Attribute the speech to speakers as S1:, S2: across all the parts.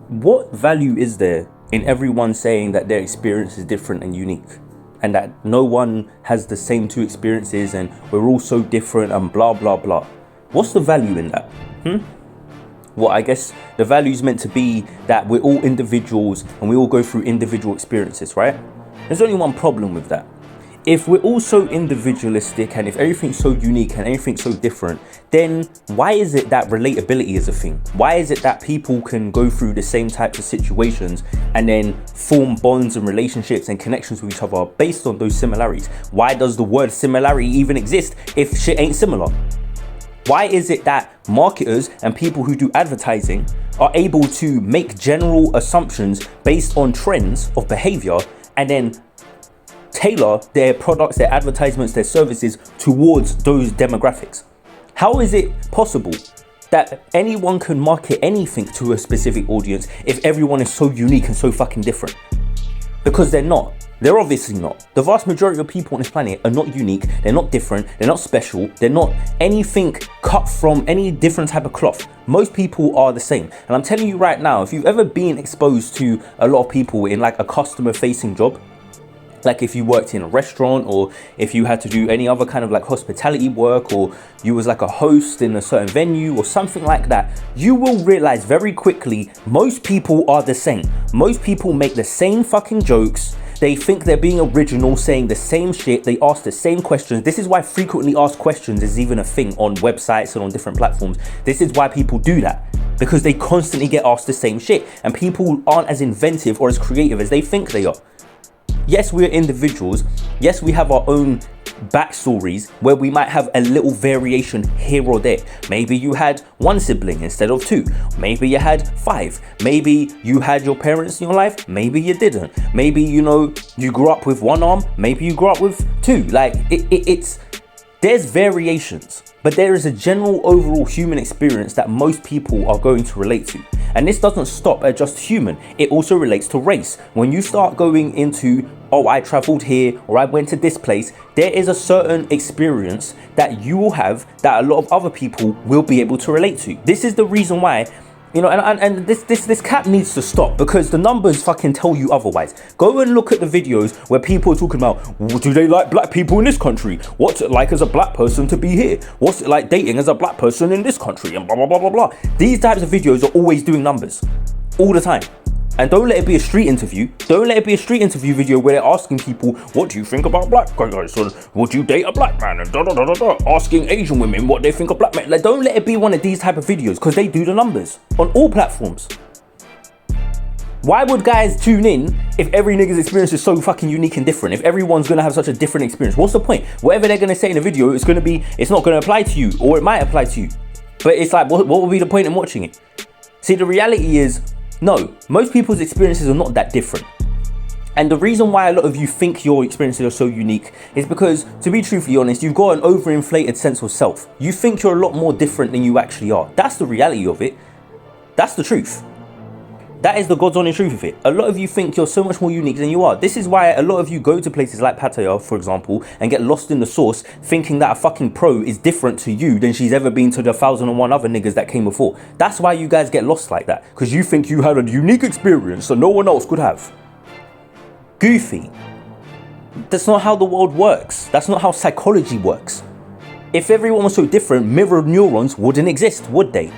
S1: what value is there in everyone saying that their experience is different and unique, and that no one has the same two experiences and we're all so different and blah blah blah? What's the value in that? Well, I guess the value is meant to be that we're all individuals and we all go through individual experiences, right? There's only one problem with that. If we're all so individualistic and if everything's so unique and everything's so different, then why is it that relatability is a thing? Why is it that people can go through the same types of situations and then form bonds and relationships and connections with each other based on those similarities? Why does the word similarity even exist if shit ain't similar? Why is it that marketers and people who do advertising are able to make general assumptions based on trends of behavior and then tailor their products, their advertisements, their services towards those demographics? How is it possible that anyone can market anything to a specific audience if everyone is so unique and so fucking different? Because they're not. They're obviously not. The vast majority of people on this planet are not unique, they're not different, they're not special, they're not anything cut from any different type of cloth. Most people are the same. And I'm telling you right now, if you've ever been exposed to a lot of people in like a customer facing job, like if you worked in a restaurant or if you had to do any other kind of like hospitality work, or you was like a host in a certain venue or something like that, you will realize very quickly most people are the same. Most people make the same fucking jokes. They think they're being original, saying the same shit. They ask the same questions. This is why frequently asked questions is even a thing on websites and on different platforms. This is why people do that, because they constantly get asked the same shit and people aren't as inventive or as creative as they think they are. Yes, we're individuals. Yes, we have our own backstories where we might have a little variation here or there. Maybe you had one sibling instead of two. Maybe you had five. Maybe you had your parents in your life. Maybe you didn't. Maybe, you grew up with one arm. Maybe you grew up with two. Like there's variations, but there is a general overall human experience that most people are going to relate to. And this doesn't stop at just human. It also relates to race. When you start going into, oh, I traveled here or I went to this place, there is a certain experience that you will have that a lot of other people will be able to relate to. This is the reason why, and this cap needs to stop, because the numbers fucking tell you otherwise. Go and look at the videos where people are talking about, do they like black people in this country? What's it like as a black person to be here? What's it like dating as a black person in this country? And blah, blah, blah, blah, blah. These types of videos are always doing numbers all the time. And don't let it be a street interview. Don't let it be a street interview video where they're asking people, what do you think about black guys? Or would you date a black man? And da da da da da. Asking Asian women what they think of black men. Like, don't let it be one of these type of videos, because they do the numbers on all platforms. Why would guys tune in if every nigga's experience is so fucking unique and different? If everyone's gonna have such a different experience, what's the point? Whatever they're gonna say in the video, it's not gonna apply to you, or it might apply to you. But it's like, what would be the point in watching it? See, the reality is, no, most people's experiences are not that different. And the reason why a lot of you think your experiences are so unique is because, to be truthfully honest, you've got an overinflated sense of self. You think you're a lot more different than you actually are. That's the reality of it. That's the truth. That is the God's honest truth of it. A lot of you think you're so much more unique than you are. This is why a lot of you go to places like Pattaya, for example, and get lost in the sauce, thinking that a fucking pro is different to you than she's ever been to the 1,001 other niggas that came before. That's why you guys get lost like that, because you think you had a unique experience that no one else could have. Goofy. That's not how the world works. That's not how psychology works. If everyone was so different, mirror neurons wouldn't exist, would they?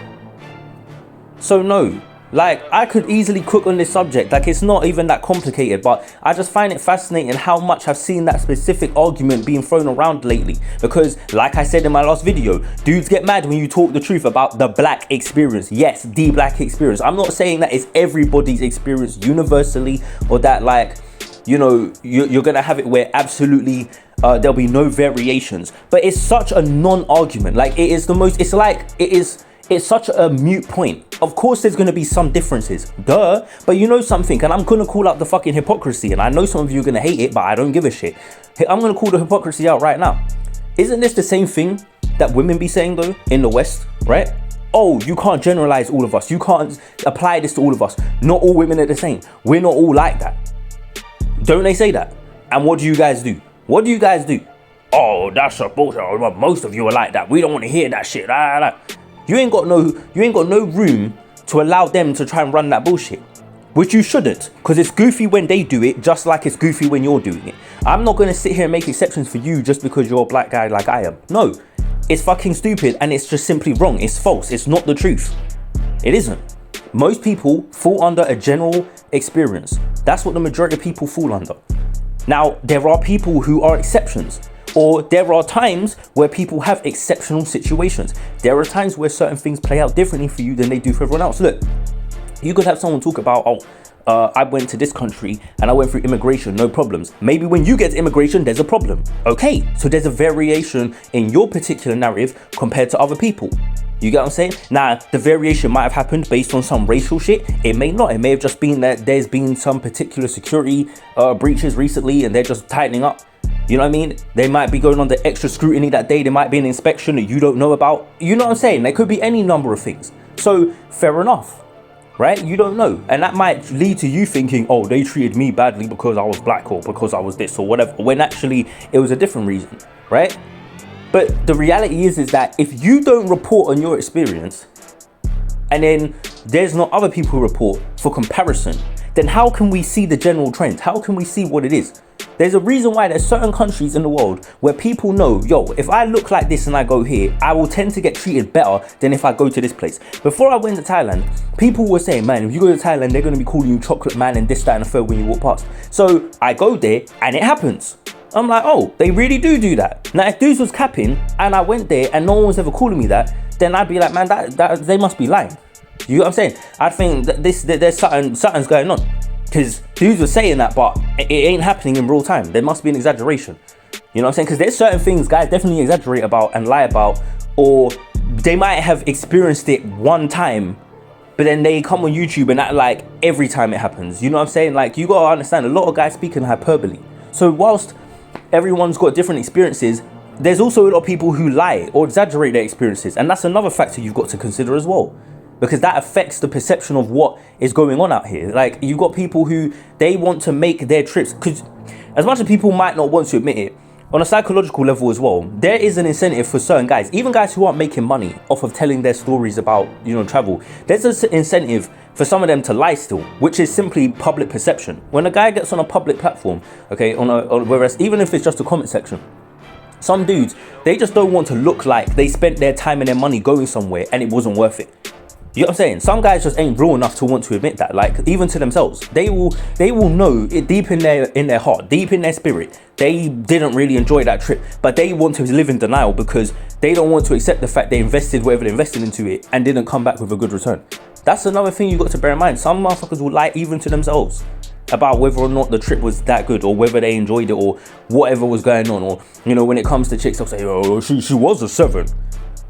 S1: So no. Like, I could easily cook on this subject. Like, it's not even that complicated, but I just find it fascinating how much I've seen that specific argument being thrown around lately. Because, like I said in my last video, dudes get mad when you talk the truth about the black experience. Yes, the black experience. I'm not saying that it's everybody's experience universally, or that, like, you're gonna have it where absolutely there'll be no variations. But it's such a non-argument. Like, it's such a mute point. Of course there's going to be some differences, duh, but you know something, and I'm going to call out the fucking hypocrisy, and I know some of you are going to hate it, but I don't give a shit. I'm going to call the hypocrisy out right now. Isn't this the same thing that women be saying though in the West, right? Oh, you can't generalize all of us. You can't apply this to all of us. Not all women are the same. We're not all like that. Don't they say that? And what do you guys do? What do you guys do? Oh, that's a bullshit. Most of you are like that. We don't want to hear that shit. You ain't got no room to allow them to try and run that bullshit. Which you shouldn't, because it's goofy when they do it, just like it's goofy when you're doing it. I'm not going to sit here and make exceptions for you just because you're a black guy like I am. No, it's fucking stupid and it's just simply wrong. It's false. It's not the truth. It isn't. Most people fall under a general experience. That's what the majority of people fall under. Now, there are people who are exceptions, or there are times where people have exceptional situations. There are times where certain things play out differently for you than they do for everyone else. Look, you could have someone talk about, I went to this country and I went through immigration, no problems. Maybe when you get to immigration, there's a problem. Okay, so there's a variation in your particular narrative compared to other people. You get what I'm saying? Now, the variation might have happened based on some racial shit. It may not. It may have just been that there's been some particular security breaches recently and they're just tightening up. You know what I mean? They might be going under extra scrutiny that day. There might be an inspection that you don't know about. You know what I'm saying? There could be any number of things. So, fair enough. Right? You don't know. And that might lead to you thinking, oh, they treated me badly because I was black or because I was this or whatever, when actually it was a different reason, right? But the reality is that if you don't report on your experience and then there's not other people who report for comparison, then how can we see the general trend? How can we see what it is? There's a reason why there's certain countries in the world where people know, yo, if I look like this and I go here, I will tend to get treated better than if I go to this place. Before I went to Thailand, people were saying, man, if you go to Thailand, they're going to be calling you chocolate man and this, that, and the third when you walk past. So I go there and it happens. I'm like, oh, they really do that. Now, if dudes was capping and I went there and no one was ever calling me that, then I'd be like, man, that they must be lying. You know what I'm saying? I think that there's something's going on. Because dudes were saying that, but it ain't happening in real time. There must be an exaggeration. You know what I'm saying? Because there's certain things guys definitely exaggerate about and lie about, or they might have experienced it one time, but then they come on YouTube and act like every time it happens. You know what I'm saying? Like, you gotta understand, a lot of guys speak in hyperbole. So whilst everyone's got different experiences, there's also a lot of people who lie or exaggerate their experiences. And that's another factor you've got to consider as well, because that affects the perception of what is going on out here. Like, you've got people who, they want to make their trips, because as much as people might not want to admit it, on a psychological level as well, there is an incentive for certain guys, even guys who aren't making money off of telling their stories about, you know, travel. There's an incentive for some of them to lie still, which is simply public perception. When a guy gets on a public platform, okay, whereas even if it's just a comment section, some dudes, they just don't want to look like they spent their time and their money going somewhere and it wasn't worth it. You know what I'm saying? Some guys just ain't real enough to want to admit that, like, even to themselves. They will know it deep in their heart, deep in their spirit, they didn't really enjoy that trip, but they want to live in denial because they don't want to accept the fact they invested whatever they invested into it and didn't come back with a good return. That's another thing you got to bear in mind. Some motherfuckers will lie even to themselves about whether or not the trip was that good, or whether they enjoyed it, or whatever was going on. Or, you know, when it comes to chicks, they'll say, oh, she was a 7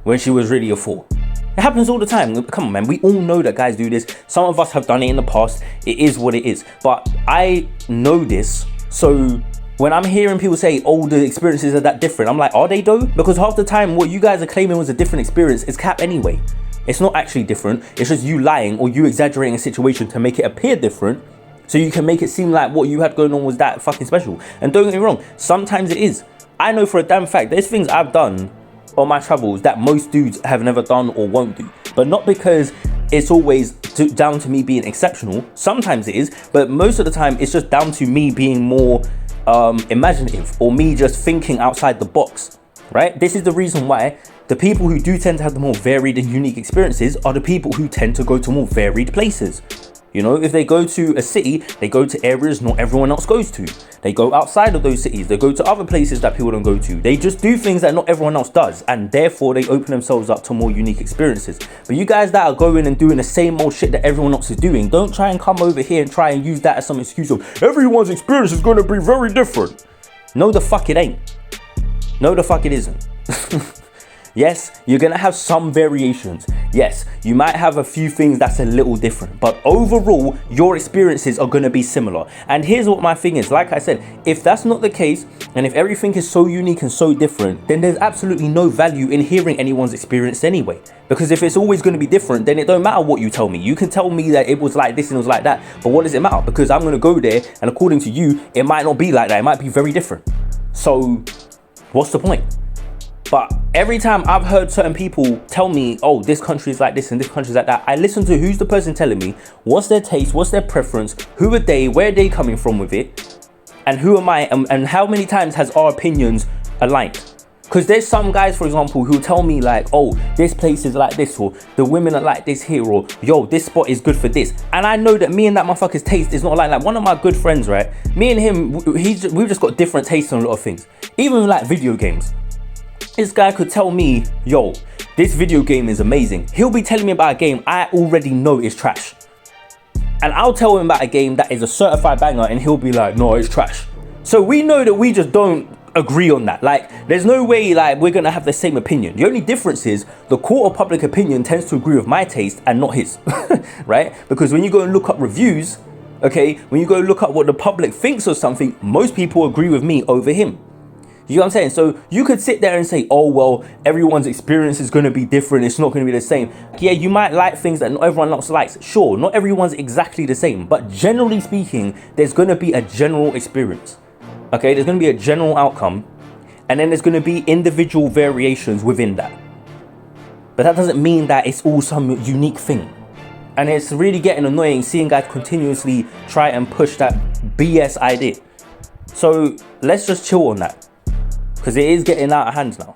S1: when she was really a 4. It happens all the time. Come on, man. We all know that guys do this. Some of us have done it in the past. It is what it is. But I know this. So when I'm hearing people say, oh, the experiences are that different, I'm like, are they though? Because half the time what you guys are claiming was a different experience is cap anyway. It's not actually different. It's just you lying or you exaggerating a situation to make it appear different, so you can make it seem like what you had going on was that fucking special. And don't get me wrong, sometimes it is. I know for a damn fact there's things I've done on my travels that most dudes have never done or won't do, but not because it's always down to me being exceptional. Sometimes it is, but most of the time it's just down to me being more imaginative, or me just thinking outside the box, right? This is the reason why the people who do tend to have the more varied and unique experiences are the people who tend to go to more varied places. You know, if they go to a city, they go to areas not everyone else goes to. They go outside of those cities. They go to other places that people don't go to. They just do things that not everyone else does, and therefore they open themselves up to more unique experiences. But you guys that are going and doing the same old shit that everyone else is doing, don't try and come over here and try and use that as some excuse of everyone's experience is going to be very different. No, the fuck it ain't. No, the fuck it isn't. Yes, you're going to have some variations. Yes, you might have a few things that's a little different, but overall, your experiences are going to be similar. And here's what my thing is. Like I said, if that's not the case, and if everything is so unique and so different, then there's absolutely no value in hearing anyone's experience anyway. Because if it's always going to be different, then it don't matter what you tell me. You can tell me that it was like this and it was like that, but what does it matter? Because I'm going to go there, and according to you, it might not be like that. It might be very different. So what's the point? But every time I've heard certain people tell me, oh, this country is like this and this country is like that, I listen to who's the person telling me, what's their taste, what's their preference, who are they, where are they coming from with it, and who am I, and how many times has our opinions aligned? Because there's some guys, for example, who tell me like, oh, this place is like this, or the women are like this here, or yo, this spot is good for this. And I know that me and that motherfucker's taste is not like one of my good friends, right? Me and him, we've just got different tastes on a lot of things. Even like video games. This guy could tell me, yo, this video game is amazing. He'll be telling me about a game I already know is trash. And I'll tell him about a game that is a certified banger and he'll be like, no, it's trash. So we know that we just don't agree on that. Like, there's no way like we're gonna have the same opinion. The only difference is the court of public opinion tends to agree with my taste and not his, right? Because when you go and look up reviews, okay, when you go look up what the public thinks of something, most people agree with me over him. You know what I'm saying? So you could sit there and say, oh, well, everyone's experience is going to be different. It's not going to be the same. Yeah, you might like things that not everyone else likes. Sure, not everyone's exactly the same. But generally speaking, there's going to be a general experience. Okay, there's going to be a general outcome. And then there's going to be individual variations within that. But that doesn't mean that it's all some unique thing. And it's really getting annoying seeing guys continuously try and push that BS idea. So let's just chill on that. Because it is getting out of hand now.